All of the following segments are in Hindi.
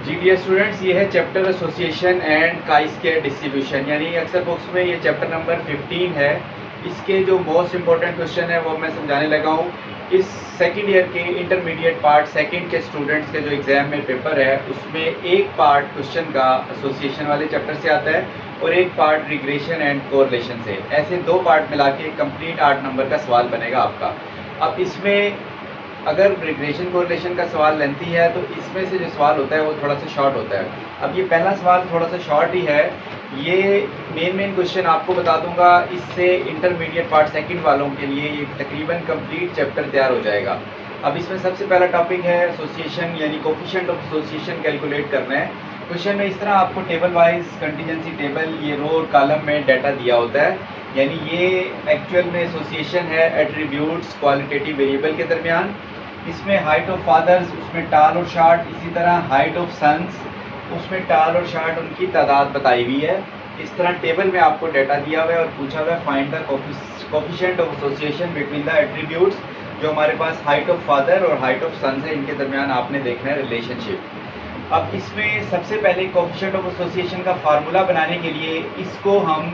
जी डियर स्टूडेंट्स, ये है chapter association and chi square distribution, यानी अक्सर बुक्स में ये चैप्टर नंबर 15 है। इसके जो मोस्ट इंपॉर्टेंट क्वेश्चन है वो मैं समझाने लगा हूँ। इस सेकंड ईयर के इंटरमीडिएट पार्ट सेकंड के स्टूडेंट्स के जो एग्ज़ाम में पेपर है उसमें एक पार्ट क्वेश्चन का एसोसिएशन वाले चैप्टर से आता है और एक पार्ट रिग्रेशन एंड कोरिलेशन से। ऐसे दो पार्ट मिला के कंप्लीट 8 नंबर का सवाल बनेगा आपका। अब इसमें अगर रिग्रेशन कोरिलेशन का सवाल लेंथी है तो इसमें से जो सवाल होता है वो थोड़ा सा शॉर्ट होता है। अब ये पहला सवाल थोड़ा सा शॉर्ट ही है। ये मेन क्वेश्चन आपको बता दूंगा, इससे इंटरमीडिएट पार्ट सेकंड वालों के लिए ये तकरीबन कंप्लीट चैप्टर तैयार हो जाएगा। अब इसमें सबसे पहला टॉपिक है एसोसिएशन, यानी कोफिशिएंट ऑफ एसोसिएशन कैलकुलेट करना है। क्वेश्चन में इस तरह आपको टेबल वाइज कंटीजेंसी टेबल ये रो और कॉलम में डाटा दिया होता है, यानी ये एक्चुअल में एसोसिएशन है एट्रीब्यूट्स क्वालिटेटिव वेरिएबल के दरमियान। इसमें हाइट ऑफ फादर्स, उसमें टाल और शार्ट, इसी तरह हाइट ऑफ सन्स, उसमें टाल और शार्ट उनकी तादाद बताई हुई है। इस तरह टेबल में आपको डाटा दिया हुआ है और पूछा हुआ है find the coefficient of association between the attributes. जो हमारे पास हाइट ऑफ फादर और हाइट ऑफ सन्स है, इनके दरमियान आपने देखना है रिलेशनशिप। अब इसमें सबसे पहले कोफिशिएंट ऑफ एसोसिएशन का फार्मूला बनाने के लिए इसको हम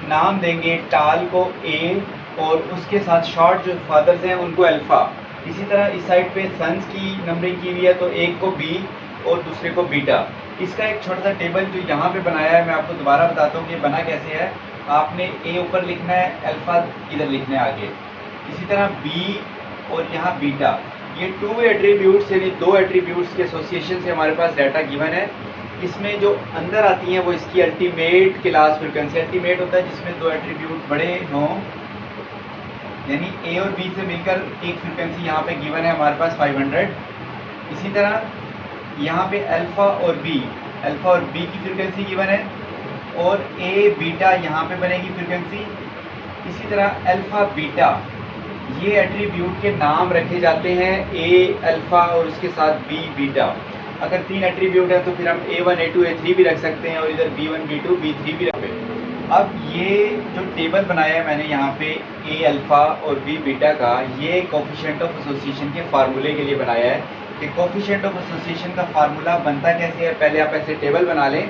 नाम देंगे टाल को ए और उसके साथ शॉर्ट जो फादर्स हैं उनको अल्फ़ा। इसी तरह इस साइड पे सन्स की नंबरिंग की हुई है तो एक को बी और दूसरे को बीटा। इसका एक छोटा सा टेबल जो यहाँ पे बनाया है मैं आपको दोबारा बताता हूँ कि बना कैसे है। आपने ए ऊपर लिखना है, अल्फ़ा इधर लिखना है आगे, इसी तरह बी और यहाँ बीटा। ये टू एट्रीब्यूट्स यानी दो एट्रीब्यूट्स के एसोसिएशन से हमारे पास डाटा गिवन है। इसमें जो अंदर आती हैं वो इसकी अल्टीमेट क्लास फ्रिक्वेंसी। अल्टीमेट होता है जिसमें दो एट्रीब्यूट बड़े हों, यानी ए और बी से मिलकर एक फ्रिक्वेंसी यहाँ पे गिवन है हमारे पास 500। इसी तरह यहाँ पे अल्फ़ा और बी की फ्रिक्वेंसी गिवन है और ए बीटा यहाँ पे बनेगी फ्रिक्वेंसी। इसी तरह अल्फ़ा बीटा, ये एट्रीब्यूट के नाम रखे जाते हैं ए अल्फ़ा और उसके साथ बी बीटा। अगर तीन एट्रीब्यूट है तो फिर हम A1 A2 A3 भी रख सकते हैं और इधर B1 B2 B3 भी रखें। अब ये जो टेबल बनाया है मैंने यहाँ पे ए अल्फ़ा और बी बीटा का, ये कोफिशिएंट ऑफ एसोसिएशन के फार्मूले के लिए बनाया है कि कोफिशिएंट ऑफ एसोसिएशन का फार्मूला बनता कैसे है। पहले आप ऐसे टेबल बना लें,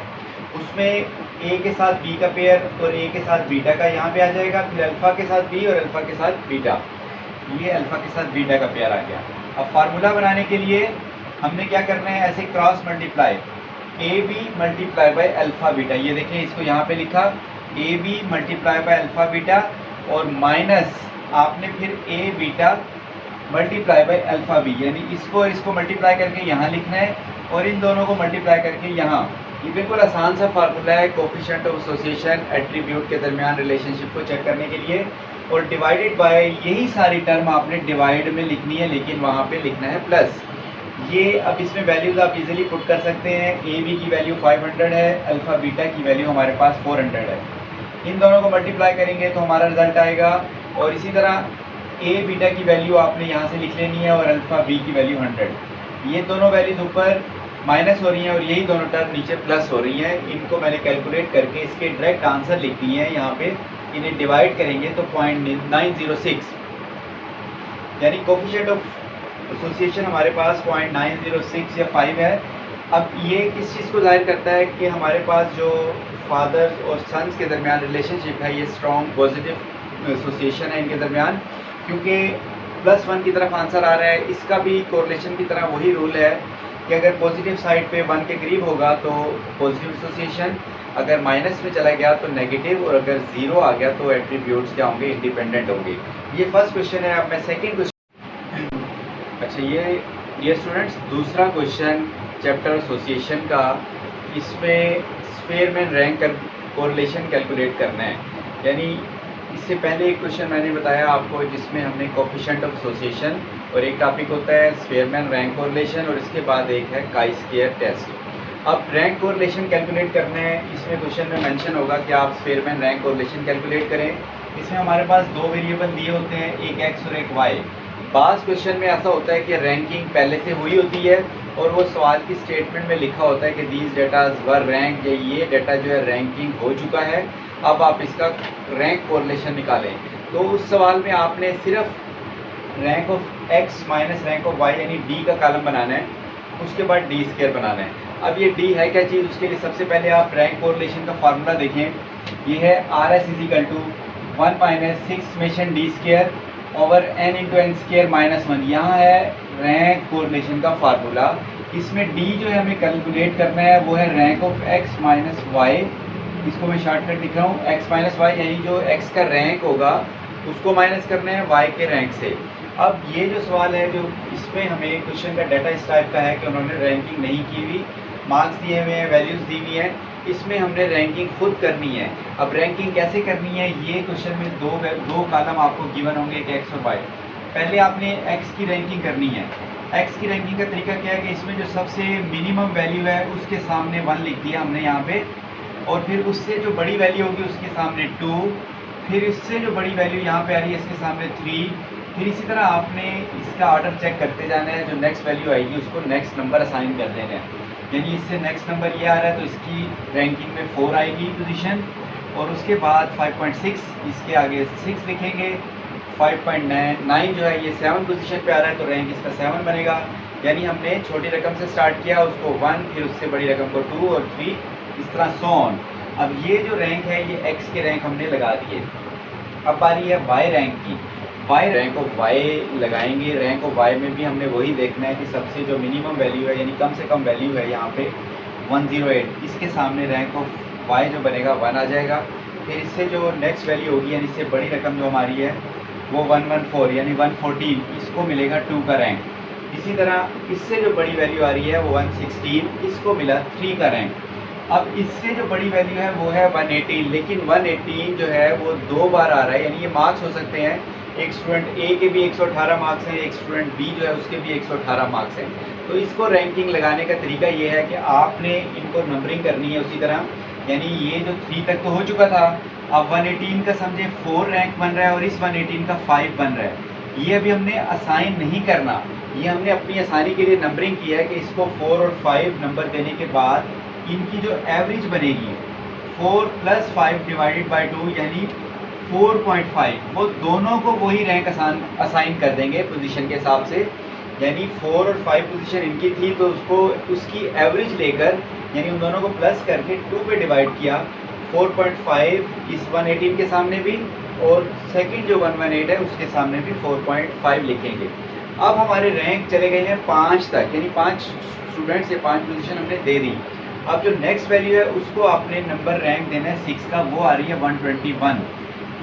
उसमें ए के साथ बी का पेयर और ए के साथ बीटा का यहाँ पे आ जाएगा, फिर अल्फ़ा के साथ बी और अल्फ़ा के साथ बीटा, ये अल्फ़ा के साथ बीटा का पेयर आ गया। अब फार्मूला बनाने के लिए हमने क्या करना है, ऐसे cross multiply a b multiply by alpha beta. ये देखें, इसको यहाँ पे लिखा a b multiply by alpha beta और माइनस आपने फिर a beta multiply by alpha b, यानी इसको और इसको मल्टीप्लाई करके यहाँ लिखना है और इन दोनों को मल्टीप्लाई करके यहाँ। ये बिल्कुल आसान सा फार्मूला है कोफिशिएंट ऑफ एसोसिएशन एट्रीब्यूट के दरमियान रिलेशनशिप को चेक करने के लिए। और डिवाइडेड बाय, यही सारी टर्म आपने डिवाइड में लिखनी है लेकिन वहाँ पे लिखना है प्लस। ये अब इसमें वैल्यूज़ आप इजीली पुट कर सकते हैं। ए बी की वैल्यू 500 है, अल्फ़ा बीटा की वैल्यू हमारे पास 400 है। इन दोनों को मल्टीप्लाई करेंगे तो हमारा रिजल्ट आएगा। और इसी तरह ए बीटा की वैल्यू आपने यहाँ से लिख लेनी है और अल्फ़ा बी की वैल्यू 100। ये दोनों वैल्यूज ऊपर माइनस हो रही हैं और यही दोनों टर्म नीचे प्लस हो रही हैं। इनको मैंने कैलकुलेट करके इसके डायरेक्ट आंसर लिख दिए हैं यहाँ पे। इन्हें डिवाइड करेंगे तो 0.906, यानी कोफिशिएंट ऑफ एसोसिएशन हमारे पास 0.906 या 5 है। अब ये किस चीज़ को जाहिर करता है कि हमारे पास जो फादर्स और सन्स के दरमियान रिलेशनशिप है ये स्ट्रॉन्ग पॉजिटिव एसोसिएशन है इनके दरमियान, क्योंकि +1 की तरफ आंसर आ रहा है। इसका भी कोरिलेशन की तरह वही रूल है कि अगर पॉजिटिव साइड पे 1 के करीब होगा तो पॉजिटिव एसोसिएशन, अगर माइनस में चला गया तो नेगेटिव, और अगर 0 आ गया तो एट्रीब्यूट्स क्या होंगे, इंडिपेंडेंट होंगे। ये फर्स्ट क्वेश्चन है। अब मैं सेकेंड क्वेश्चन, अच्छा ये स्टूडेंट्स दूसरा क्वेश्चन चैप्टर एसोसिएशन का, इसमें स्फेयरमैन रैंक कोरिलेशन कैलकुलेट करना है। यानी इससे पहले एक क्वेश्चन मैंने बताया आपको जिसमें हमने कोफिशिएंट ऑफ एसोसिएशन और एक टॉपिक होता है स्फेयरमैन रैंक कोरिलेशन और इसके बाद एक है काई स्क्वायर टेस्ट। अब रैंक कोरिलेशन कैलकुलेट करना है। इसमें क्वेश्चन में मेंशन होगा कि आप स्फेयरमैन रैंक कोरिलेशन कैलकुलेट करें। इसमें हमारे पास दो वेरिएबल दिए होते हैं, एक एक्स और एक वाई। बास क्वेश्चन में ऐसा होता है कि रैंकिंग पहले से हुई होती है और वो सवाल की स्टेटमेंट में लिखा होता है कि दीज डेटाज वर रैंक, ये डाटा जो है रैंकिंग हो चुका है, अब आप इसका रैंक कोरिलेशन निकालें। तो उस सवाल में आपने सिर्फ rank of X minus rank of Y यानी डी का कॉलम बनाना है, उसके बाद डी स्क्वायर बनाना है। अब ये डी है क्या चीज़, उसके लिए सबसे पहले आप रैंक कोरिलेशन का फार्मूला देखें। ये है R S is equal to 1 minus 6 summation D square over N into N square minus 1। यहाँ है रैंक कोरिलेशन का फार्मूला। इसमें डी जो है हमें कैलकुलेट करना है वो है rank of X minus Y. इसको मैं शॉर्टकट लिख रहा हूँ, एक्स माइनस वाई, यानी जो एक्स का रैंक होगा उसको माइनस करना है वाई के रैंक से। अब ये जो सवाल है, जो इसमें हमें क्वेश्चन का डाटा इस टाइप का है कि उन्होंने रैंकिंग नहीं की हुई, मार्क्स दिए हुए हैं, वैल्यूज़ दी हुई हैं, इसमें हमने रैंकिंग खुद करनी है। अब रैंकिंग कैसे करनी है, ये क्वेश्चन में दो कॉलम आपको गिवन होंगे कि एक्स और वाई। पहले आपने एक्स की रैंकिंग करनी है। एक्स की रैंकिंग का तरीका क्या है कि इसमें जो सबसे मिनिमम वैल्यू है उसके सामने 1 लिख दिया हमने यहाँ पे, और फिर उससे जो बड़ी वैल्यू होगी उसके सामने 2, फिर इससे जो बड़ी वैल्यू यहाँ पे आ रही है इसके सामने 3, फिर इसी तरह आपने इसका ऑर्डर चेक करते जाना है। जो नेक्स्ट वैल्यू आएगी उसको नेक्स्ट नंबर असाइन कर देना है। यानी इससे नेक्स्ट नंबर ये आ रहा है तो इसकी रैंकिंग में 4 आएगी पोजीशन, और उसके बाद 5.6, इसके आगे 6 लिखेंगे। 5.9 जो है ये 7 पोजीशन पे आ रहा है तो रैंक इसका 7 बनेगा। यानी हमने छोटी रकम से स्टार्ट किया, उसको 1, फिर उससे बड़ी रकम को 2 और 3, इस तरह सो ऑन। अब ये जो रैंक है ये एक्स के रैंक हमने लगा दिए। अब बारी है वाई रैंक की। वाई रैंक ऑफ वाई लगाएंगे। रैंक ऑफ वाई में भी हमने वही देखना है कि सबसे जो मिनिमम वैल्यू है यानी कम से कम वैल्यू है यहाँ पे 108, इसके सामने रैंक ऑफ वाई जो बनेगा 1 आ जाएगा। फिर इससे जो नेक्स्ट वैल्यू होगी यानी इससे बड़ी रकम जो हमारी है वो 114 यानी 114, इसको मिलेगा 2 का रैंक। इसी तरह इससे जो बड़ी वैल्यू आ रही है वो 116, इसको मिला 3 का रैंक। अब इससे जो बड़ी वैल्यू है वो है 118, लेकिन 118 जो है वो 2 बार आ रहा है। यानी ये मार्क्स हो सकते हैं, एक स्टूडेंट ए के भी 118 मार्क्स हैं, एक स्टूडेंट बी जो है उसके भी 118 मार्क्स हैं। तो इसको रैंकिंग लगाने का तरीका ये है कि आपने इनको नंबरिंग करनी है उसी तरह। यानी ये जो 3 तक तो हो चुका था, अब 118 का समझे 4 रैंक बन रहा है और इस 118 का 5 बन रहा है। ये अभी हमने असाइन नहीं करना, ये हमने अपनी आसानी के लिए नंबरिंग किया है कि इसको 4 और 5 नंबर देने के बाद इनकी जो एवरेज बनेगी 4 + 5 डिवाइडेड बाई 2 यानी 4.5, वो दोनों को वही रैंक असाइन कर देंगे पोजीशन के हिसाब से। यानी 4 और 5 पोजीशन इनकी थी तो उसको उसकी एवरेज लेकर यानी उन दोनों को प्लस करके 2 पे डिवाइड किया। 4.5 इस 118 के सामने भी, और सेकंड जो 118 है उसके सामने भी 4.5 लिखेंगे। अब हमारे रैंक चले गए हैं 5 तक, यानी 5 स्टूडेंट से 5 पोजीशन हमने दे दी। अब जो नेक्स्ट वैल्यू है उसको आपने नंबर रैंक देना है 6 का, वो आ रही है 121।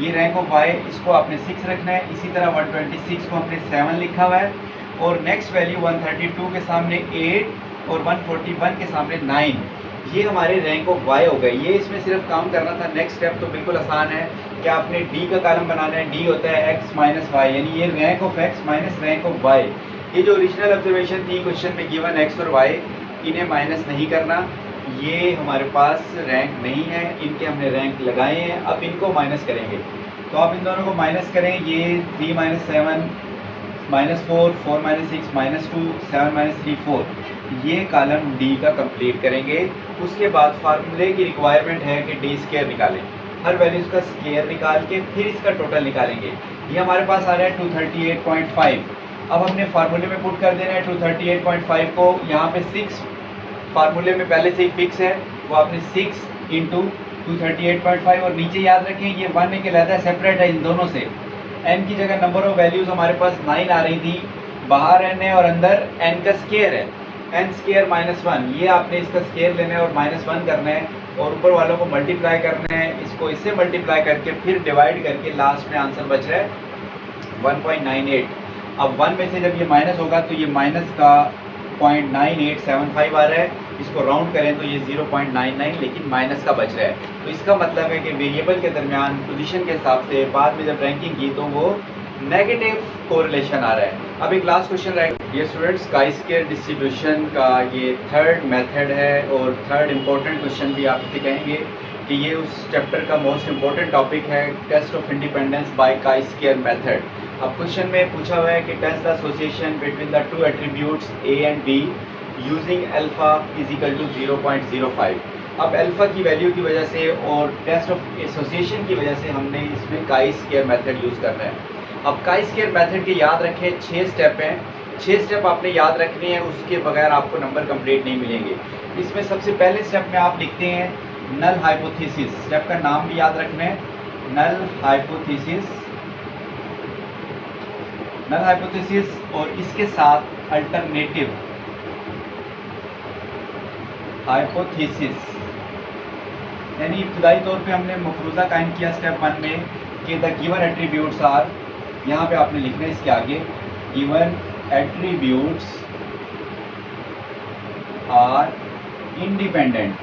ये रैंक ऑफ वाई, इसको आपने 6 रखना है। इसी तरह 126 को हमने 7 लिखा हुआ है, और नेक्स्ट वैल्यू 132 के सामने 8 और 141 के सामने 9। ये हमारे रैंक ऑफ वाई हो गए। ये इसमें सिर्फ काम करना था। नेक्स्ट स्टेप तो बिल्कुल आसान है कि आपने डी का कॉलम बनाना है। डी होता है एक्स माइनस वाई, यानी ये rank of X minus rank of Y. ये जो ओरिजिनल ऑब्जर्वेशन थी क्वेश्चन में गिवन एक्स और वाई, इन्हें माइनस नहीं करना, ये हमारे पास रैंक नहीं है, इनके हमने रैंक लगाए हैं। अब इनको माइनस करेंगे तो आप इन दोनों को माइनस करें। ये 3 - 7 -4, 4 - 6 -2, 7 - 3 4, ये कॉलम डी का कंप्लीट करेंगे। उसके बाद फार्मूले की रिक्वायरमेंट है कि डी स्क्वायर निकालें, हर वैल्यूज़ का स्क्वायर निकाल के फिर इसका टोटल निकालेंगे। ये हमारे पास आ रहा है 238.5। अब हमने फार्मूले में पुट कर देना है 238.5 को। यहाँ पे 6 फार्मूले में पहले से ही फिक्स है, वो आपने 6 इंटू 238.5, और नीचे याद रखें ये 1 एक अलग सेपरेट है इन दोनों से। n की जगह नंबर ऑफ वैल्यूज़ हमारे पास 9 आ रही थी, बाहर n है और अंदर n का स्क्वायर है, n² -1। ये आपने इसका स्क्वायर लेना है और -1 करना है, और ऊपर वालों को मल्टीप्लाई करना है। इसको इससे मल्टीप्लाई करके फिर डिवाइड करके लास्ट में आंसर बच रहा है 1.98। अब 1 में से जब ये माइनस होगा तो ये माइनस का 0.9875 आ रहा है। इसको राउंड करें तो ये 0.99 लेकिन माइनस का बच रहा है। तो इसका मतलब है कि वेरिएबल के दरमियान पोजीशन के हिसाब से बाद में जब रैंकिंग की तो वो नेगेटिव कोरिलेशन आ रहा है। अब एक लास्ट क्वेश्चन रहेगा। ये स्टूडेंट्स काई स्क्वायर डिस्ट्रीब्यूशन का ये थर्ड मेथड है, और थर्ड इम्पोर्टेंट क्वेश्चन भी आपसे कहेंगे कि ये उस चैप्टर का मोस्ट इम्पोर्टेंट टॉपिक है, test of independence by chi square method. अब क्वेश्चन में पूछा हुआ है कि test the association between the 2 attributes A and B using alpha = 0.05। अब अल्फा की वैल्यू की वजह से और टेस्ट ऑफ एसोसिएशन की वजह से हमने इसमें काई स्क्वायर मेथड यूज़ करना है। अब काई स्क्वायर मेथड के याद रखें 6 स्टेप हैं। 6 स्टेप आपने याद रखने हैं, उसके बगैर आपको नंबर कंप्लीट नहीं मिलेंगे। इसमें सबसे पहले स्टेप में आप लिखते हैं नल हाइपोथेसिस। स्टेप का नाम भी याद रखना है, नल हाइपोथेसिस। नल हाइपोथेसिस और इसके साथ अल्टरनेटिव हाइपोथेसिस, यानी इब्तदाई तौर पे हमने मफरूज़ा कायम किया स्टेप 1 में कि द गिवन एट्रीब्यूट्स आर, यहाँ पे आपने लिखना है इसके आगे गिवन एट्रीब्यूट्स आर इंडिपेंडेंट,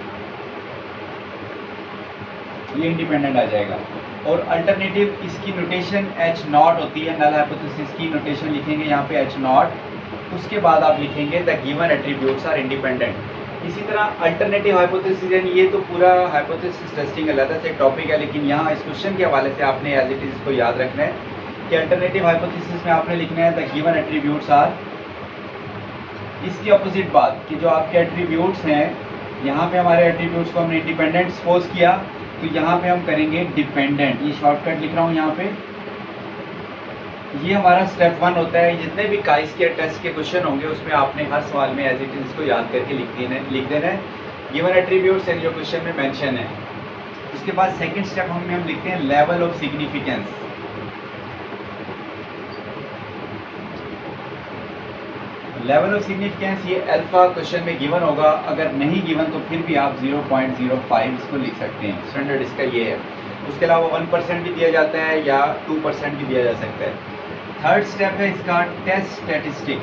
ये इंडिपेंडेंट आ जाएगा। और अल्टरनेटिव इसकी नोटेशन एच नॉट होती है, नल हाइपोथेसिस की नोटेशन लिखेंगे यहाँ पे एच नॉट, उसके बाद आप लिखेंगे the given attributes are independent. इसी तरह अल्टरनेटिव हाइपोथेसिस, यानी ये तो पूरा हाइपोथेसिस टेस्टिंग अलग से एक टॉपिक है, लेकिन यहाँ इस क्वेश्चन के हवाले से आपने एज इट इज इसको याद रखना है कि अल्टरनेटिव हाइपोथेसिस में आपने लिखना है द गिवन एट्रीब्यूट्स आर, इसकी अपोजिट बात कि जो आपके एट्रीब्यूट्स हैं, यहाँ पे हमारे एट्रीब्यूट्स को हमने इंडिपेंडेंट सपोज किया, तो यहाँ पे हम करेंगे डिपेंडेंट। ये शॉर्टकट लिख रहा हूँ यहाँ पे, ये हमारा स्टेप 1 होता है। जितने भी काई स्क्वायर टेस्ट के क्वेश्चन होंगे उसमें आपने हर सवाल में एज इट इज इसको याद करके लिख देना है गिवन एट्रीब्यूट्स जो क्वेश्चन में मेंशन है। उसके बाद सेकंड स्टेप हम लिखते हैं level of significance. Level of significance ये अल्फा क्वेश्चन में गिवन होगा, अगर नहीं गिवन तो फिर भी आप 0.05 इसको लिख सकते हैं, स्टैंडर्ड इसका ये है। उसके अलावा 1% भी दिया जाता है या 2% भी दिया जा सकता है। थर्ड स्टेप है इसका टेस्ट स्टैटिस्टिक।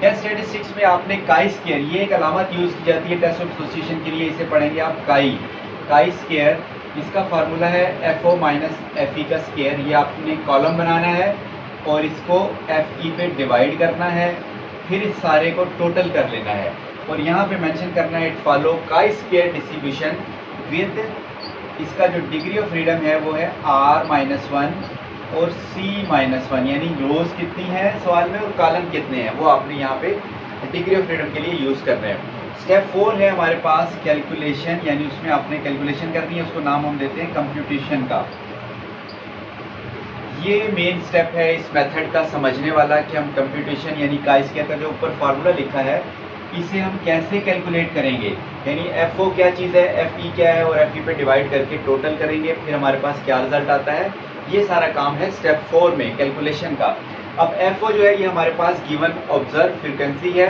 टेस्ट स्टैटिस्टिक्स में आपने काई स्क्वायर, ये एक अलामत यूज की जाती है टेस्ट ऑफ एसोसिएशन के लिए, इसे पढ़ेंगे आप काई स्क्वायर। इसका फार्मूला है FO माइनस FE का स्क्वायर। ये आपने कॉलम बनाना है और इसको FE पे डिवाइड करना है, फिर इस सारे को टोटल कर लेना है और यहाँ पे मेंशन करना है it follow chi square distribution with, इसका जो डिग्री ऑफ फ्रीडम है वो है R-1 और C-1, यानी रोज कितनी है सवाल में और कॉलम कितने हैं वो आपने यहाँ पे डिग्री ऑफ फ्रीडम के लिए यूज़ करना है। स्टेप 4 है हमारे पास कैलकुलेशन, यानी उसमें आपने कैलकुलेशन करनी है, उसको नाम हम देते हैं कंप्यूटेशन का। ये मेन स्टेप है इस मेथड का समझने वाला कि हम कंप्यूटेशन यानी काई स्क्वायर का जो ऊपर फार्मूला लिखा है इसे हम कैसे कैलकुलेट करेंगे, यानी FO क्या चीज़ है, FE क्या है और FE पे डिवाइड करके टोटल करेंगे, फिर हमारे पास क्या रिजल्ट आता है। ये सारा काम है स्टेप 4 में कैलकुलेशन का। अब FO जो है ये हमारे पास गिवन ऑब्जर्व फ्रीक्वेंसी है,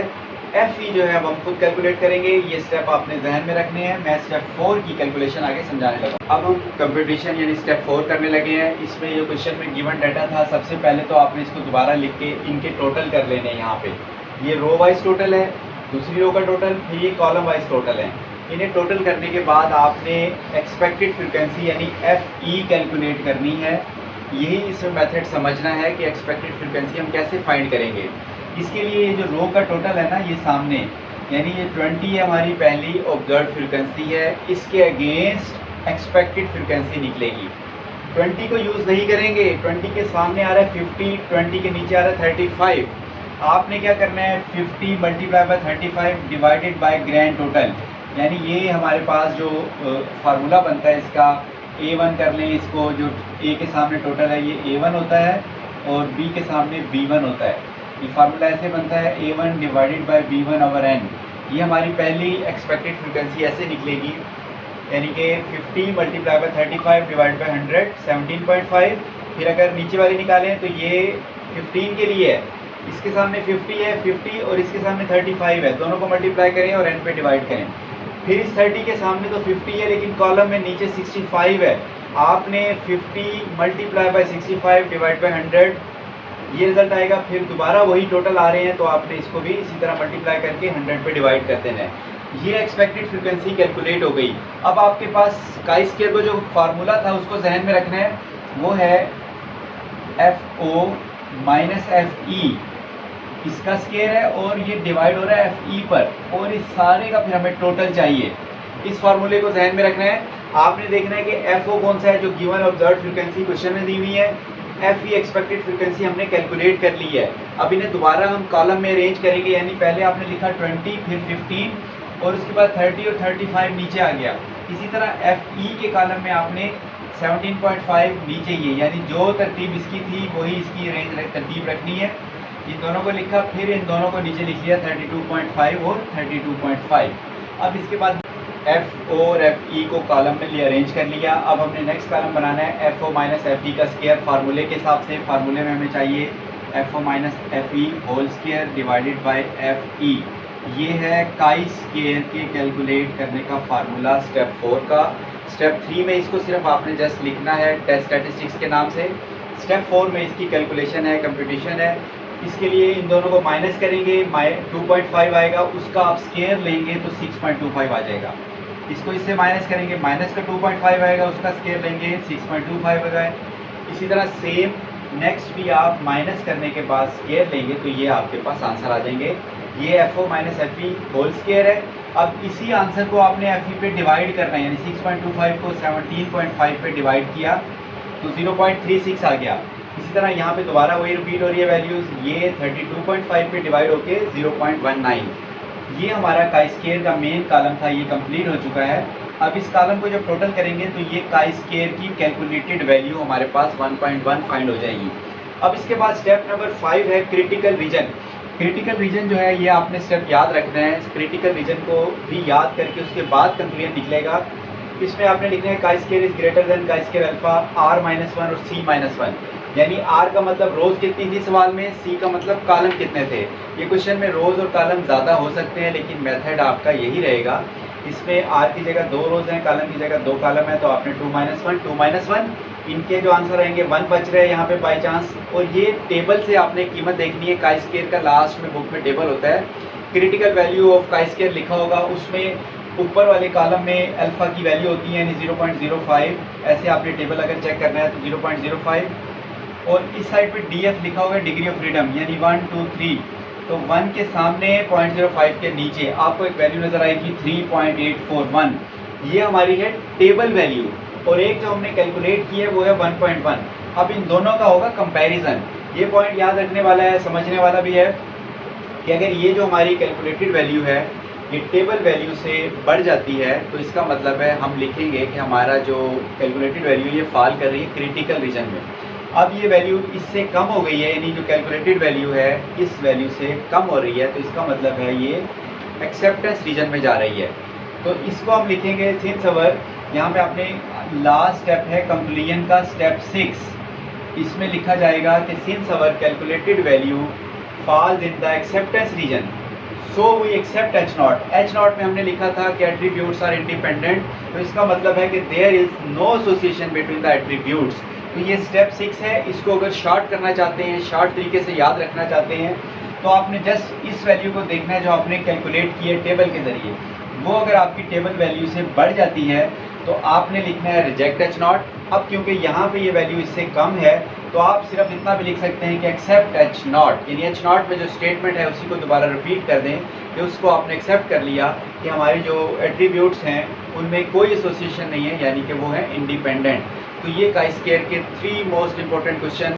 FE जो है अब हम खुद कैलकुलेट करेंगे। ये स्टेप आपने जहन में रखने हैं। मैं स्टेप 4 की कैलकुलेशन आगे समझाने लगा। अब हम कंप्यूटेशन यानी स्टेप 4 करने लगे हैं। इसमें ये क्वेश्चन में गिवन डाटा था, सबसे पहले तो आपने इसको दोबारा लिख के इनके टोटल कर लेने हैं। यहाँ पे ये रो वाइज टोटल है, दूसरी रो का टोटल, फिर ये कॉलम वाइज टोटल है। इन्हें टोटल करने के बाद आपने एक्सपेक्टेड फ्रीक्वेंसी यानी FE कैलकुलेट करनी है। यही इसमें मेथड समझना है कि एक्सपेक्टेड फ्रीक्वेंसी हम कैसे फाइंड करेंगे। इसके लिए ये जो रो का टोटल है ना ये सामने, यानी ये 20 हमारी पहली ऑब्जर्व फ्रीक्वेंसी है, इसके अगेंस्ट एक्सपेक्टेड फ्रीक्वेंसी निकलेगी। 20 को यूज़ नहीं करेंगे, 20 के सामने आ रहा है 50, 20 के नीचे आ रहा है 35। आपने क्या करना है 50 multiply by 35 divided by grand total, यानी ये हमारे पास जो फार्मूला बनता है इसका A1 कर लें, इसको जो A के सामने टोटल है ये A1 होता है और B के सामने B1 होता है। ये फार्मूला ऐसे बनता है A1 divided by B1 over n। ये हमारी पहली एक्सपेक्टेड फ्रीक्वेंसी ऐसे निकलेगी, यानी कि 50 मल्टीप्लाई बाय 35 डिवाइड बाय 100 17.5। फिर अगर नीचे वाली निकालें तो ये 15 के लिए है, इसके सामने 50 है, 50 और इसके सामने 35 है, दोनों को मल्टीप्लाई करें और n पे डिवाइड करें। फिर इस 30 के सामने तो 50 है लेकिन कॉलम में नीचे 65 है, आपने 50 मल्टीप्लाई बाय 65 डिवाइड बाय 100 ये रिजल्ट आएगा। फिर दोबारा वही टोटल आ रहे हैं तो आपने इसको भी इसी तरह मल्टीप्लाई करके 100 पे डिवाइड कर देना है। ये एक्सपेक्टेड फ्रीक्वेंसी कैलकुलेट हो गई। अब आपके पास काई स्क्वायर को जो फार्मूला था उसको जहन में रखना है, वो है FO माइनस FE, इसका स्क्वायर है और ये डिवाइड हो रहा है FE पर, और इस सारे का फिर हमें टोटल चाहिए। इस फार्मूले को जहन में रखना है। आपने देखना है कि FO कौन सा है जो गिवन ऑब्जर्व फ्रीक्वेंसी क्वेश्चन में दी हुई है, FE एक्सपेक्टेड फ्रीक्वेंसी हमने कैलकुलेट कर ली है। अब इन्हें दोबारा हम कॉलम में अरेंज करेंगे, यानी पहले आपने लिखा 20 फिर 15 और उसके बाद 30 और 35 नीचे आ गया। इसी तरह FE के कॉलम में आपने 17.5 नीचे ये, यानी जो तरतीब इसकी थी वही इसकी रेंज तरतीब रखनी है। इन दोनों को लिखा, फिर इन दोनों को नीचे लिख लिया 32.5 और 32.5। अब इसके बाद एफ ओ और एफ ई को कॉलम में लिए अरेंज कर लिया। अब हमने नेक्स्ट कॉलम बनाना है F O minus F E का स्क्वायर फार्मूले के हिसाब से। फार्मूले में हमें चाहिए F O minus F E whole square divided by F E. ये है काई स्क्वायर के कैलकुलेट करने का फार्मूला स्टेप 4 का। स्टेप 3 में इसको सिर्फ आपने जस्ट लिखना है टेस्ट स्टैटिस्टिक्स के नाम से। स्टेप 4 में इसकी कैलकुलेशन है, कंप्यूटेशन है। इसके लिए इन दोनों को माइनस करेंगे, 2.5 आएगा, उसका आप स्क्वायर लेंगे तो 6.25 आ जाएगा। इसको इससे माइनस करेंगे, माइनस का 2.5 आएगा, उसका स्क्वायर लेंगे 6.25 आएगा। इसी तरह सेम नेक्स्ट भी आप माइनस करने के बाद स्क्वायर लेंगे तो ये आपके पास आंसर आ जाएंगे। ये F O minus F E whole square है। अब इसी आंसर को आपने एफ ई पे डिवाइड करना है, यानी 6.25 को 17.5 पे डिवाइड किया तो 0.36 आ गया। इसी तरह यहाँ पे दोबारा वही रिपीट हो रही है वैल्यूज़, ये 32.5 पे डिवाइड होके 0.19। ये हमारा काई स्क्वायर का मेन कॉलम था, ये कंप्लीट हो चुका है। अब इस कॉलम को जब टोटल करेंगे तो ये काई स्क्वायर की कैलकुलेटेड वैल्यू हमारे पास 1.1 फाइंड हो जाएगी। अब इसके बाद स्टेप नंबर 5 है क्रिटिकल रीजन। क्रिटिकल रीजन जो है ये आपने स्टेप याद रखना है। क्रिटिकल रीजन को भी याद करके उसके बाद कंक्लूजन निकलेगा। इसमें आपने लिखना है chi square is greater than chi square alpha r-1 और c-1, यानी r का मतलब रोज कितनी थी सवाल में, c का मतलब कॉलम कितने थे। ये क्वेश्चन में रोज और कॉलम ज़्यादा हो सकते हैं, लेकिन मेथड आपका यही रहेगा। इसमें r की जगह 2 रोज हैं, कॉलम की जगह 2 कॉलम है, तो आपने 2-1 इनके जो आंसर आएंगे 1 बच रहे हैं यहाँ पे बाई चांस। और ये टेबल से आपने कीमत देखनी है। काई स्क्वायर का लास्ट में बुक में टेबल होता है, critical value of chi square लिखा होगा, उसमें ऊपर वाले कॉलम में अल्फा की वैल्यू होती है यानी 0.05। ऐसे आपने टेबल अगर चेक करना है तो 0.05। और इस साइड पे डी एफ लिखा होगा डिग्री ऑफ फ्रीडम, यानी 1 2 3। तो 1 के सामने 0.05 के नीचे आपको एक वैल्यू नज़र आएगी 3.841। ये हमारी है टेबल वैल्यू, और एक जो हमने कैलकुलेट की है वो है 1.1। अब इन दोनों का होगा कंपैरिजन। ये पॉइंट याद रखने वाला है, समझने वाला भी है कि अगर ये जो हमारी कैलकुलेटेड वैल्यू है ये टेबल वैल्यू से बढ़ जाती है तो इसका मतलब है हम लिखेंगे कि हमारा जो कैलकुलेटेड वैल्यू ये फॉल कर रही है क्रिटिकल रीजन में। अब ये वैल्यू इससे कम हो गई है, यानी जो कैलकुलेटेड वैल्यू है इस वैल्यू से कम हो रही है, तो इसका मतलब है ये एक्सेप्टेंस रीजन में जा रही है। तो इसको हम लिखेंगे सिंस अवर, यहाँ पे आपने लास्ट स्टेप है कंक्लूजन का स्टेप 6, इसमें लिखा जाएगा कि since our calculated value falls in the acceptance region so we accept H naught. H naught में हमने लिखा था कि एट्रीब्यूट्स आर इंडिपेंडेंट, तो इसका मतलब है कि there is no association between the attributes. तो ये स्टेप 6 है। इसको अगर शॉर्ट करना चाहते हैं, शॉर्ट तरीके से याद रखना चाहते हैं, तो आपने जस्ट इस वैल्यू को देखना है जो आपने कैलकुलेट की है टेबल के जरिए। वो अगर आपकी टेबल वैल्यू से बढ़ जाती है तो आपने लिखना है रिजेक्ट एच नॉट। अब क्योंकि यहाँ पे ये वैल्यू इससे कम है तो आप सिर्फ इतना भी लिख सकते हैं कि एक्सेप्ट एच नॉट, यानी एच नॉट में जो स्टेटमेंट है उसी को दोबारा रिपीट कर दें कि उसको आपने एक्सेप्ट कर लिया कि हमारे जो एट्रीब्यूट्स हैं उनमें कोई एसोसिएशन नहीं है, यानी कि वो है इंडिपेंडेंट। तो ये काई स्क्वायर के 3 मोस्ट इंपॉर्टेंट क्वेश्चन